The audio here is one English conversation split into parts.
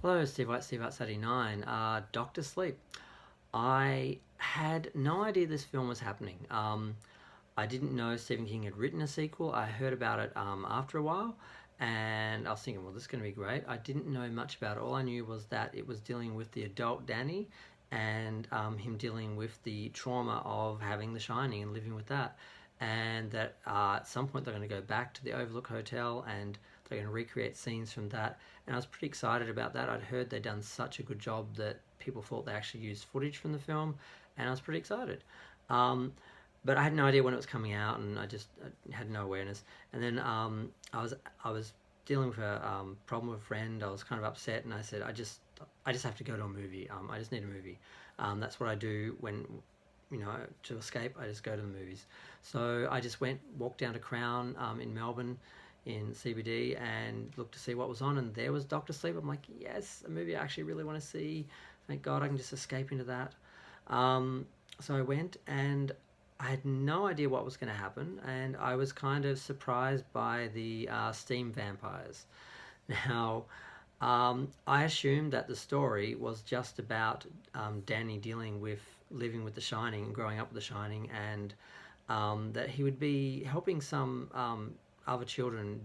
Hello, Steve White, Steve White 89. Doctor Sleep. I had no idea this film was happening. I didn't know Stephen King had written a sequel. I heard about it after a while, and I was thinking, well, this is going to be great. I didn't know much about it. All I knew was that it was dealing with the adult Danny and him dealing with the trauma of having The Shining and living with that. And that at some point they're going to go back to the Overlook Hotel and they're going to recreate scenes from that. And I was pretty excited about that. I'd heard they'd done such a good job that people thought they actually used footage from the film, and I was pretty excited. Um, but I had no idea when it was coming out, and I had no awareness. And then I was dealing with a problem with a friend. I was kind of upset, and I said, I just have to go to a movie. I just need a movie. That's what I do when to escape. I just go to the movies. So I just walked down to Crown in Melbourne, in CBD, and looked to see what was on, and there was Doctor Sleep. I'm like, yes, a movie I actually really want to see. Thank God I can just escape into that. Um, so I went, and I had no idea what was going to happen, and I was kind of surprised by the steam vampires. Now, I assumed that the story was just about Danny dealing with living with The Shining and growing up with The Shining, and that he would be helping some other children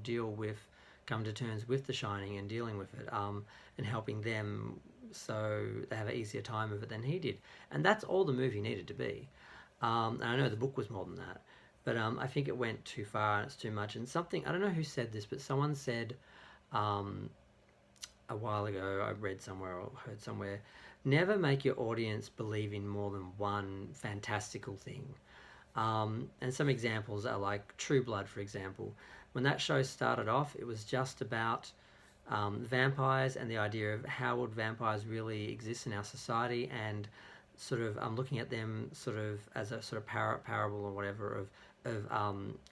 come to terms with The Shining and dealing with it, and helping them so they have an easier time of it than he did. And that's all the movie needed to be. And I know the book was more than that, but I think it went too far and it's too much. And something, I don't know who said this, but someone said um, a while ago, I read somewhere or heard somewhere, never make your audience believe in more than one fantastical thing. And some examples are like True Blood, for example. When that show started off, it was just about vampires and the idea of how would vampires really exist in our society, and sort of looking at them sort of as a sort of parable or whatever of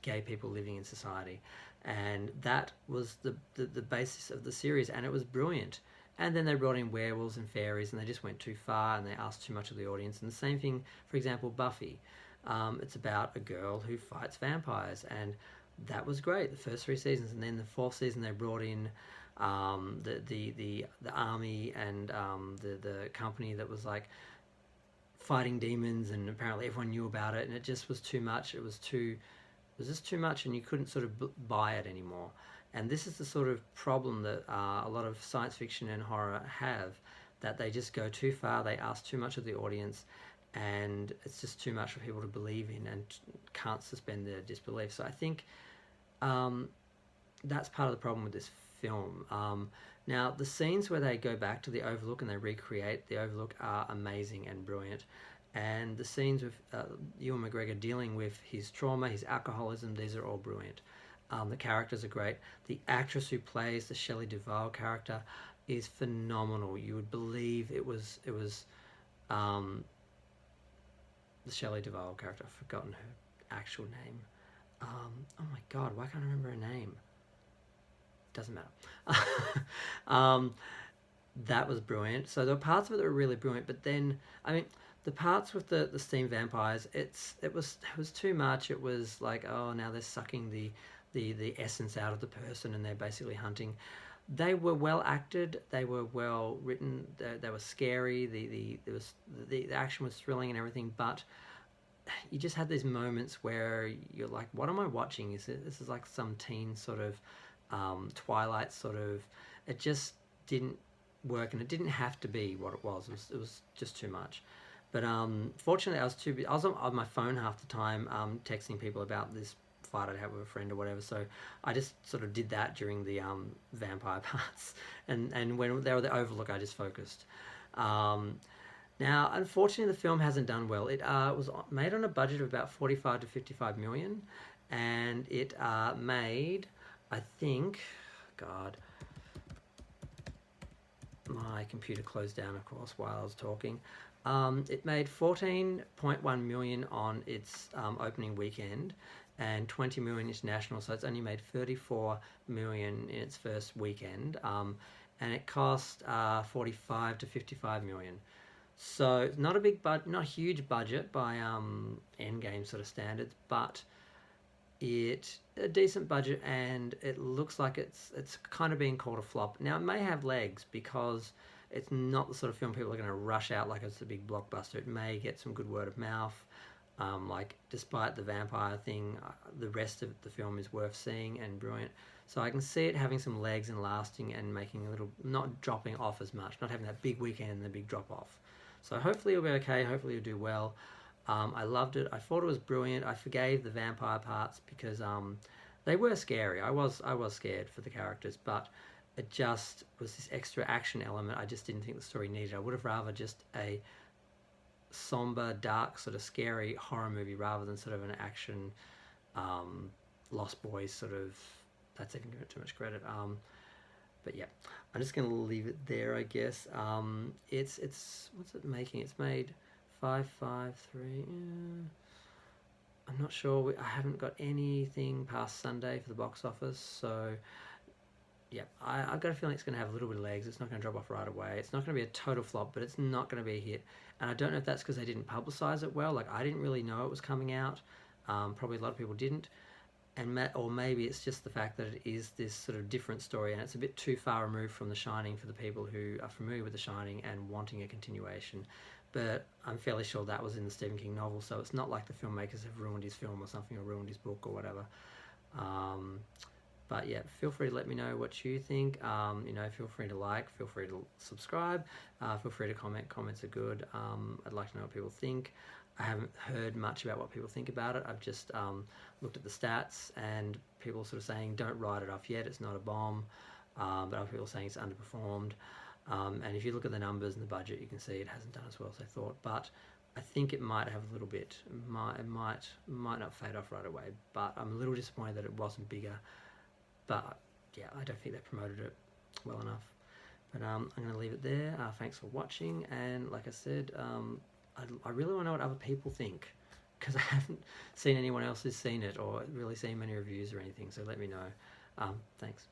gay people living in society. And that was the basis of the series, and it was brilliant. And then they brought in werewolves and fairies, and they just went too far and they asked too much of the audience. And the same thing, for example, Buffy. It's about a girl who fights vampires, and that was great. The first three seasons, and then the fourth season they brought in the army and the company that was like fighting demons, and apparently everyone knew about it, and it just was too much. It was just too much, and you couldn't sort of buy it anymore. And this is the sort of problem that a lot of science fiction and horror have, that they just go too far, they ask too much of the audience, and it's just too much for people to believe in and can't suspend their disbelief. So I think um, that's part of the problem with this film. Now, the scenes where they go back to the Overlook and they recreate the Overlook are amazing and brilliant. And the scenes with Ewan McGregor dealing with his trauma, his alcoholism, these are all brilliant. The characters are great. The actress who plays the Shelley Duvall character is phenomenal. You would believe it was um, the Shelley Duvall character. I've forgotten her actual name. Oh my god, why can't I remember her name? Doesn't matter. um, that was brilliant. So there were parts of it that were really brilliant, but then I mean, the parts with the steam vampires, it was too much. It was like, oh, now they're sucking the essence out of the person, and they're basically hunting. They were well acted. They were well written. They were scary. The action was thrilling and everything, but you just had these moments where you're like, what am I watching? This is like some teen sort of Twilight sort of. It just didn't work, and it didn't have to be what it was. It was just too much. But fortunately, I was on my phone half the time, texting people about this fight I'd had with a friend or whatever. So I just sort of did that during the vampire parts, and when they were the Overlook, I just focused. Um, Now, unfortunately, the film hasn't done well. It was made on a budget of about 45 to 55 million, and it made, I think, God, my computer closed down, of course, while I was talking. It made 14.1 million on its opening weekend, and 20 million international. So it's only made 34 million in its first weekend, and it cost 45 to 55 million. So not a not a huge budget by Endgame sort of standards, but It a decent budget, and it looks like it's kind of being called a flop. Now it may have legs because it's not the sort of film people are going to rush out like it's a big blockbuster. It may get some good word of mouth. Like despite the vampire thing, the rest of the film is worth seeing and brilliant. So I can see it having some legs and lasting and making a little, not dropping off as much, not having that big weekend and the big drop off. So hopefully it'll be okay. Hopefully it'll do well. I loved it. I thought it was brilliant. I forgave the vampire parts because they were scary. I was scared for the characters, but it just was this extra action element. I just didn't think the story needed. I would have rather just a somber, dark, sort of scary horror movie rather than sort of an action, Lost Boys sort of. That's even giving it too much credit. But yeah, I'm just gonna leave it there, I guess. It's what's it making? It's made 553. I'm not sure. I haven't got anything past Sunday for the box office, so yeah, I've got a feeling it's going to have a little bit of legs. It's not going to drop off right away. It's not going to be a total flop, but it's not going to be a hit. And I don't know if that's because they didn't publicize it well. Like, I didn't really know it was coming out. Probably a lot of people didn't. Or maybe it's just the fact that it is this sort of different story and it's a bit too far removed from The Shining for the people who are familiar with The Shining and wanting a continuation. But I'm fairly sure that was in the Stephen King novel, so it's not like the filmmakers have ruined his film or something, or ruined his book or whatever. But yeah, feel free to let me know what you think. Feel free to like, feel free to subscribe, feel free to comment. Comments are good. I'd like to know what people think. I haven't heard much about what people think about it. I've just looked at the stats and people sort of saying don't write it off yet. It's not a bomb. But other people saying it's underperformed. And if you look at the numbers and the budget, you can see it hasn't done as well as I thought. But I think it might have a little bit. It might not fade off right away. But I'm a little disappointed that it wasn't bigger. But yeah, I don't think they promoted it well enough. But I'm going to leave it there. Thanks for watching. And like I said, I really want to know what other people think, because I haven't seen anyone else who's seen it or really seen many reviews or anything. So let me know. Thanks.